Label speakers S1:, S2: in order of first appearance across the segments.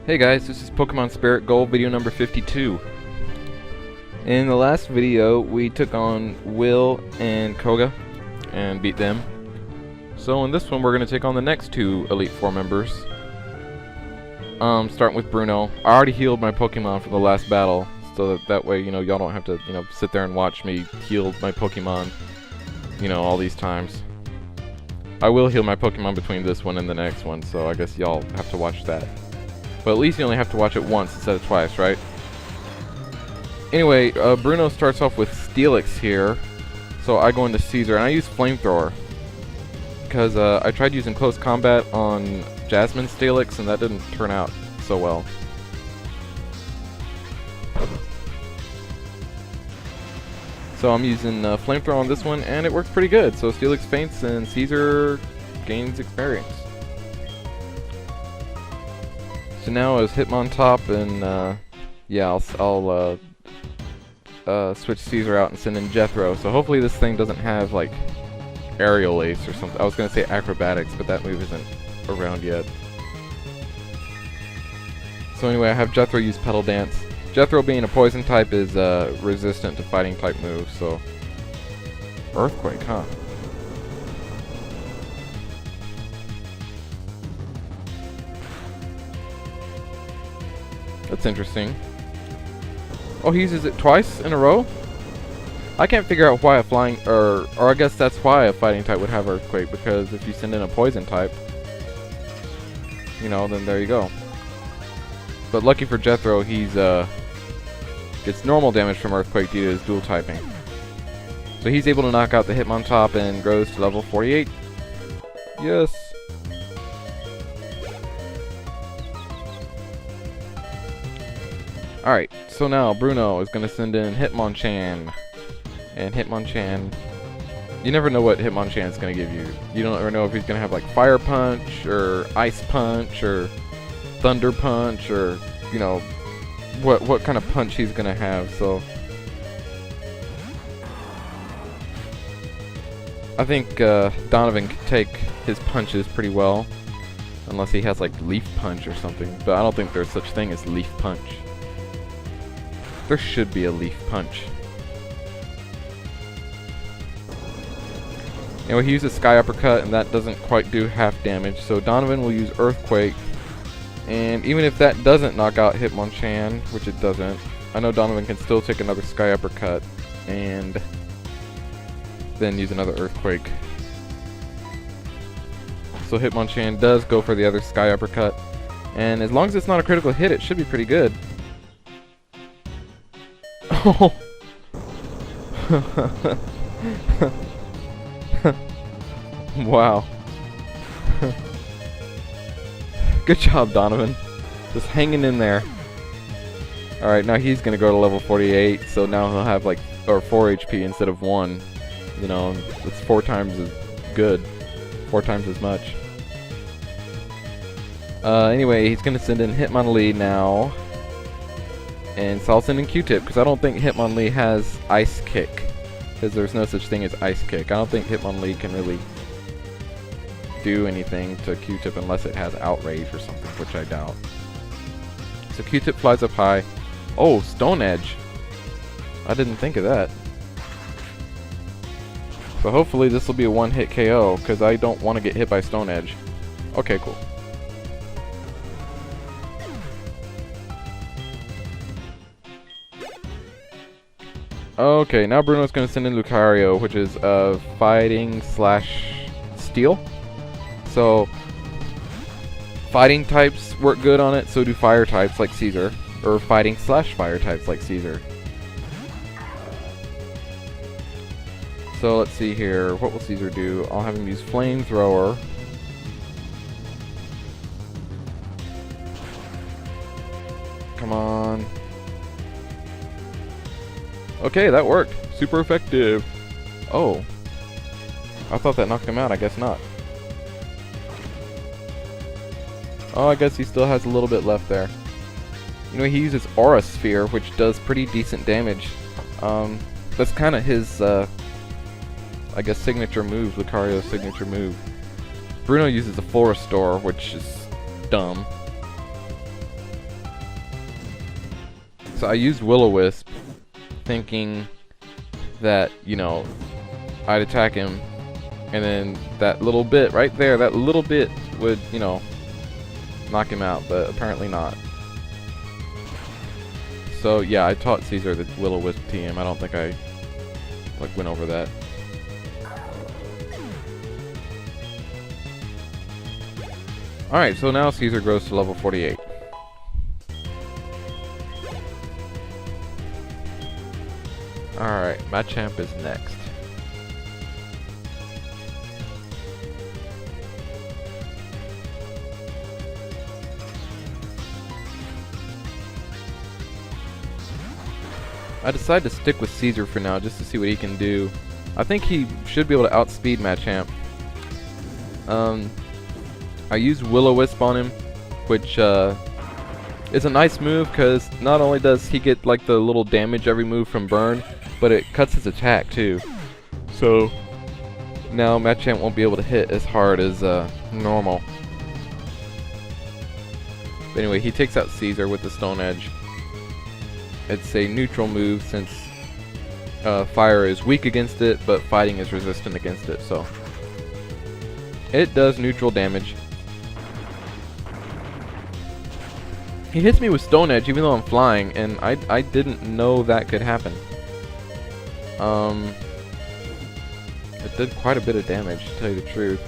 S1: Hey guys, this is Pokemon Spirit Gold video number 52. In the last video, we took on Will and Koga and beat them. So in this one, we're going to take on the next two Elite Four members. Starting with Bruno. I already healed my Pokemon for the last battle, so that way, y'all don't have to, sit there and watch me heal my Pokemon, all these times. I will heal my Pokemon between this one and the next one, so I guess y'all have to watch that. But at least you only have to watch it once instead of twice, right? Anyway, Bruno starts off with Steelix here. So I go into Caesar, and I use Flamethrower. Because I tried using Close Combat on Jasmine Steelix, and that didn't turn out so well. So I'm using Flamethrower on this one, and it works pretty good. So Steelix faints, and Caesar gains experience. So now is Hitmontop, and yeah, I'll switch Caesar out and send in Jethro. So hopefully this thing doesn't have like Aerial Ace or something. I was gonna say Acrobatics, but that move isn't around yet. So anyway, I have Jethro use Petal Dance. Jethro being a poison type is resistant to fighting type moves, so Earthquake, huh? That's interesting. Oh, he uses it twice in a row? I can't figure out why a flying, or I guess that's why a fighting type would have Earthquake, because if you send in a poison type, then there you go. But lucky for Jethro, he's, gets normal damage from Earthquake due to his dual typing. So he's able to knock out the Hitmontop and grows to level 48. Yes! Alright, so now Bruno is going to send in Hitmonchan. And Hitmonchan, you never know what Hitmonchan is going to give you. You don't ever know if he's going to have like Fire Punch, or Ice Punch, or Thunder Punch, or, what kind of punch he's going to have, so. I think Donovan can take his punches pretty well. Unless he has like Leaf Punch or something. But I don't think there's such thing as Leaf Punch. There should be a Leaf Punch. Anyway, he uses Sky Uppercut, and that doesn't quite do half damage, so Donovan will use Earthquake. And even if that doesn't knock out Hitmonchan, which it doesn't, I know Donovan can still take another Sky Uppercut, and then use another Earthquake. So Hitmonchan does go for the other Sky Uppercut, and as long as it's not a critical hit, it should be pretty good. Oh. Wow. Good job, Donovan. Just hanging in there. Alright, now he's gonna go to level 48, so now he'll have like 4 HP instead of 1. It's 4 times as good. 4 times as much. Anyway, he's gonna send in Hitmonlee now. And so I'll send in Q-Tip, because I don't think Hitmonlee has Ice Kick. Because there's no such thing as Ice Kick. I don't think Hitmonlee can really do anything to Q-Tip unless it has Outrage or something, which I doubt. So Q-Tip flies up high. Oh, Stone Edge. I didn't think of that. So hopefully this will be a one-hit KO, because I don't want to get hit by Stone Edge. Okay, cool. Okay, now Bruno's going to send in Lucario, which is fighting / steel. So, fighting types work good on it, so do fire types like Caesar. Or fighting / fire types like Caesar. So let's see here, what will Caesar do? I'll have him use Flamethrower. Come on. Okay, that worked. Super effective. Oh. I thought that knocked him out. I guess not. Oh, I guess he still has a little bit left there. He uses Aura Sphere, which does pretty decent damage. That's kind of his, I guess, signature move, Lucario's signature move. Bruno uses a Full Restore, which is dumb. So I used Will-O-Wisp, thinking that, you know, I'd attack him, and then that little bit right there, that little bit would, you know, knock him out, but apparently not. So yeah, I taught Caesar the Will-O-Wisp TM. I don't think I like went over that. Alright, so now Caesar grows to level 48. Alright, Machamp is next. I decided to stick with Caesar for now just to see what he can do. I think he should be able to outspeed Machamp. I used Will-O-Wisp on him, which is a nice move because not only does he get like the little damage every move from burn, but it cuts his attack too. So now Machamp won't be able to hit as hard as normal. But anyway, he takes out Caesar with the Stone Edge. It's a neutral move since fire is weak against it, but fighting is resistant against it, so it does neutral damage. He hits me with Stone Edge even though I'm flying, and I didn't know that could happen. It did quite a bit of damage, to tell you the truth.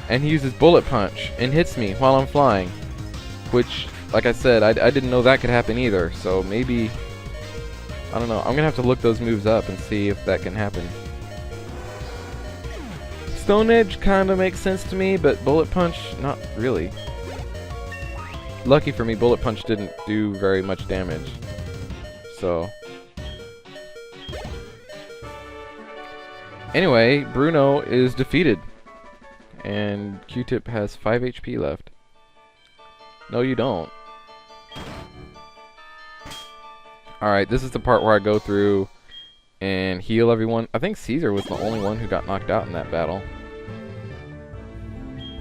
S1: And he uses Bullet Punch and hits me while I'm flying, which, like I said, I didn't know that could happen either, so maybe, I don't know, I'm gonna have to look those moves up and see if that can happen. Stone Edge kinda makes sense to me, but Bullet Punch, not really. Lucky for me, Bullet Punch didn't do very much damage, so. Anyway, Bruno is defeated, and Q-Tip has 5 HP left. No, you don't. Alright, this is the part where I go through and heal everyone. I think Caesar was the only one who got knocked out in that battle.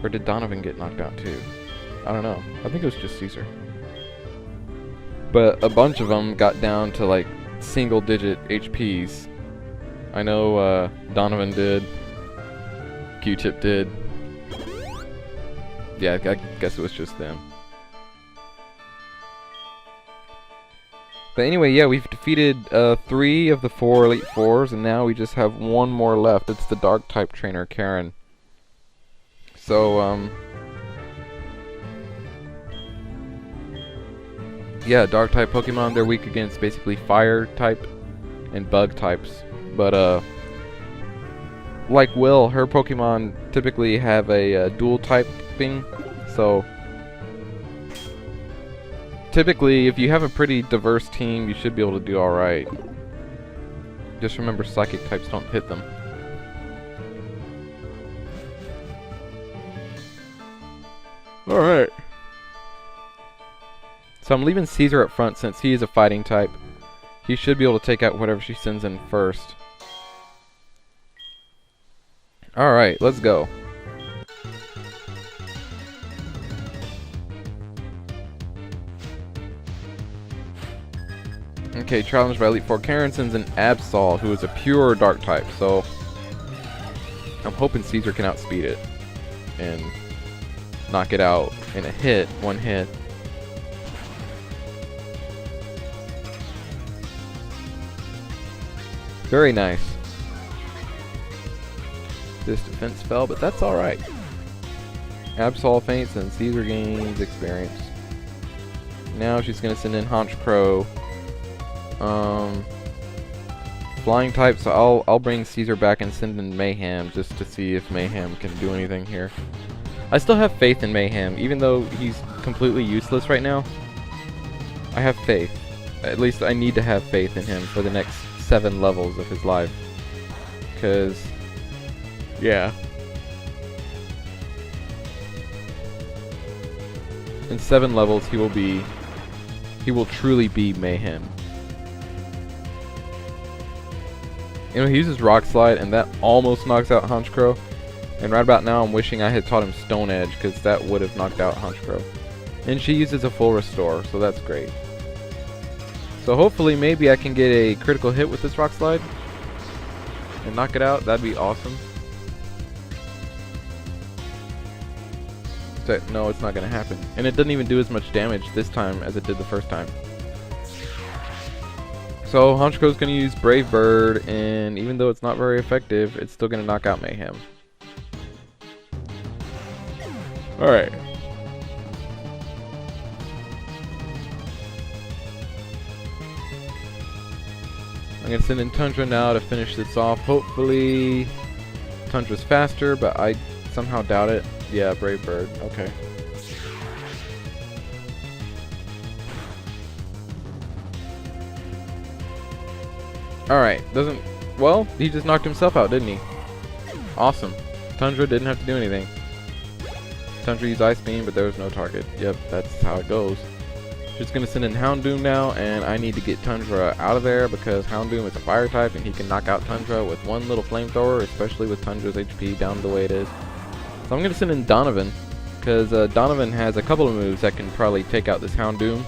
S1: Or did Donovan get knocked out too? I don't know. I think it was just Caesar. But a bunch of them got down to like single-digit HPs. I know Donovan did. Q-Tip did. Yeah, I guess it was just them. But anyway, yeah, we've defeated 3 of the 4 Elite Fours, and now we just have one more left. It's the Dark-type trainer, Karen. So, yeah, Dark-type Pokemon, they're weak against basically Fire-type and Bug-types. But, like Will, her Pokemon typically have a dual-typing, so typically, if you have a pretty diverse team, you should be able to do alright. Just remember, Psychic types don't hit them. Alright. So I'm leaving Caesar up front since he is a fighting type. He should be able to take out whatever she sends in first. Alright, let's go. Okay, challenged by Elite Four. Karen sends an Absol, who is a pure Dark type, so I'm hoping Caesar can outspeed it and knock it out in a hit, one hit. Very nice. This defense fell, but that's alright. Absol faints and Caesar gains experience. Now she's gonna send in Honchkrow. Flying type, so I'll bring Caesar back and send in Mayhem just to see if Mayhem can do anything here. I still have faith in Mayhem, even though he's completely useless right now. I have faith. At least I need to have faith in him for the next 7 levels of his life. Because, yeah. In 7 levels he will truly be Mayhem. You know, he uses Rock Slide, and that almost knocks out Honchkrow. And right about now, I'm wishing I had taught him Stone Edge, because that would have knocked out Honchkrow. And she uses a full restore, so that's great. So hopefully maybe I can get a critical hit with this Rock Slide and knock it out. That'd be awesome. No, it's not going to happen. And it doesn't even do as much damage this time as it did the first time. So Honchko's going to use Brave Bird, and even though it's not very effective, it's still going to knock out Mayhem. Alright. I'm going to send in Tundra now to finish this off. Hopefully Tundra's faster, but I somehow doubt it. Yeah, Brave Bird. Okay. Alright, well, he just knocked himself out, didn't he? Awesome. Tundra didn't have to do anything. Tundra used Ice Beam, but there was no target. Yep, that's how it goes. Just gonna send in Houndoom now, and I need to get Tundra out of there because Houndoom is a fire type and he can knock out Tundra with one little flamethrower, especially with Tundra's HP down the way it is. So I'm gonna send in Donovan, because Donovan has a couple of moves that can probably take out this Houndoom.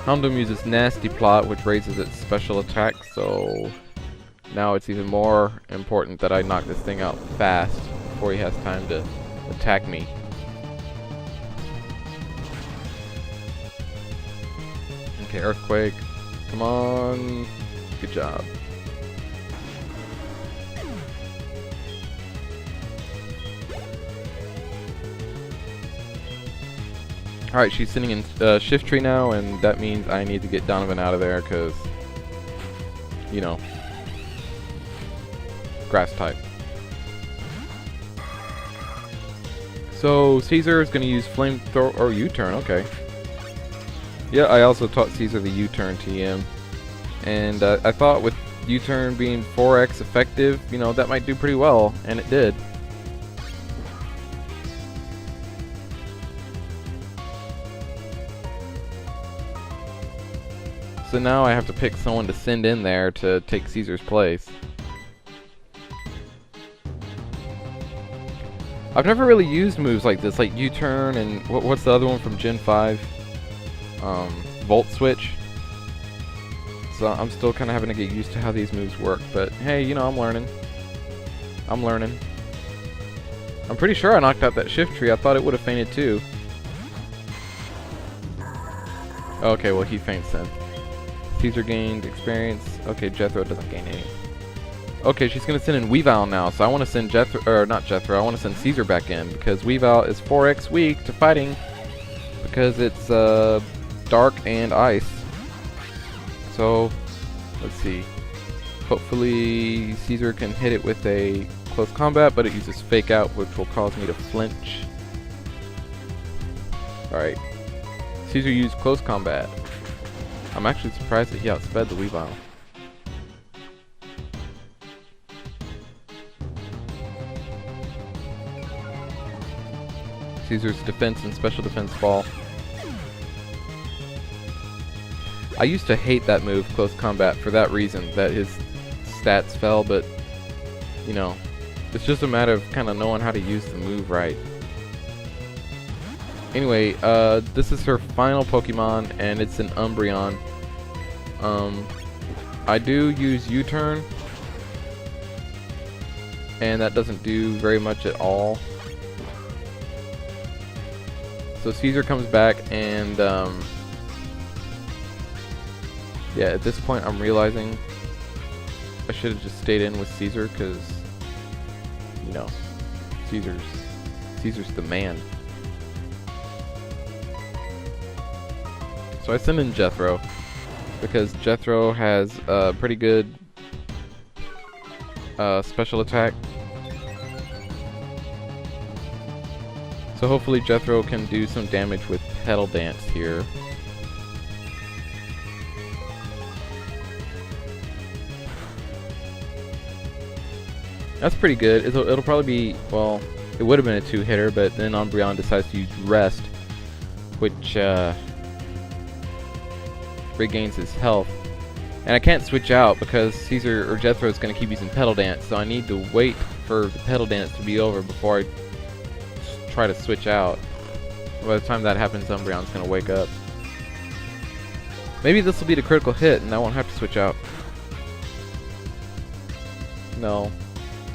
S1: Houndoom uses Nasty Plot, which raises its special attack, so now it's even more important that I knock this thing out fast before he has time to attack me. Okay, Earthquake. Come on. Good job. Alright, she's sitting in Shift Tree now, and that means I need to get Donovan out of there because, you know, grass type. So Caesar is going to use Flamethrower or U-Turn, okay. Yeah, I also taught Caesar the U-Turn TM, and I thought with U-Turn being 4x effective, you know, that might do pretty well, and it did. So now I have to pick someone to send in there to take Caesar's place. I've never really used moves like this, like U-Turn and what's the other one from Gen 5? Volt Switch. So I'm still kind of having to get used to how these moves work, but hey, you know, I'm learning. I'm pretty sure I knocked out that Shift Tree. I thought it would have fainted too. Okay, well he faints then. Caesar gained experience. Okay, Jethro doesn't gain any. Okay, she's gonna send in Weavile now, so I want to send Jethro, or not Jethro, I want to send Caesar back in because Weavile is 4x weak to fighting because it's dark and ice. So let's see. Hopefully Caesar can hit it with a close combat, but it uses Fake Out, which will cause me to flinch. Alright. Caesar used close combat. I'm actually surprised that he outsped the Weavile. Caesar's defense and special defense fall. I used to hate that move, close combat, for that reason, that his stats fell, but, you know, it's just a matter of kind of knowing how to use the move right. Anyway, this is her final Pokemon, and it's an Umbreon. I do use U-Turn, and that doesn't do very much at all. So Caesar comes back, and yeah, at this point I'm realizing I should have just stayed in with Caesar because, you know, Caesar's the man. So I send in Jethro because Jethro has a pretty good special attack. So hopefully Jethro can do some damage with Petal Dance here. That's pretty good. It'll probably be, well, it would have been a 2-hitter, but then Umbreon decides to use Rest, which regains his health. And I can't switch out because Caesar or Jethro is going to keep using Petal Dance, so I need to wait for the Petal Dance to be over before I try to switch out. By the time that happens, Umbreon's going to wake up. Maybe this will be the critical hit and I won't have to switch out. No,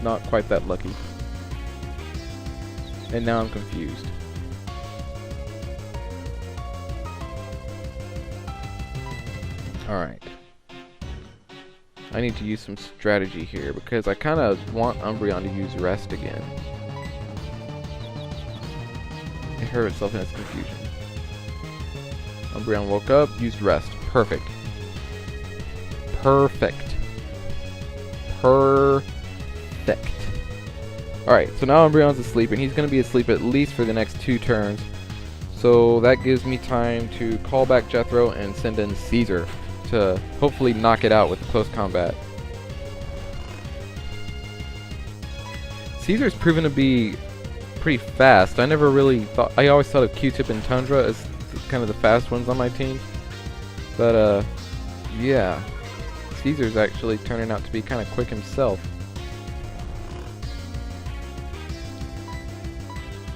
S1: not quite that lucky. And now I'm confused. Alright. I need to use some strategy here because I kind of want Umbreon to use rest again. It hurt itself in its confusion. Umbreon woke up, used rest. Perfect. Perfect. Perfect. Alright, so now Umbreon's asleep, and he's going to be asleep at least for the next 2 turns. So that gives me time to call back Jethro and send in Caesar to hopefully knock it out with close combat. Caesar's proven to be pretty fast. I always thought of Q-Tip and Tundra as kind of the fast ones on my team. But yeah, Caesar's actually turning out to be kind of quick himself.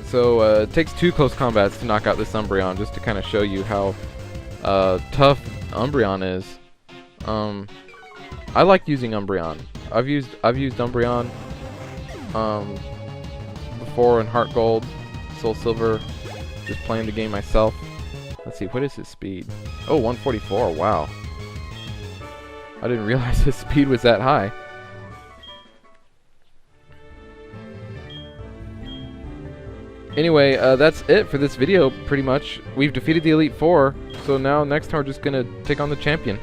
S1: So it takes 2 close combats to knock out this Umbreon, just to kind of show you how tough Umbreon is. I like using Umbreon. I've used Umbreon before in Heart Gold, Soul Silver, just playing the game myself. Let's see, what is his speed? Oh, 144, wow. I didn't realize his speed was that high. Anyway, that's it for this video, pretty much. We've defeated the Elite Four, so now next time we're just gonna take on the champion.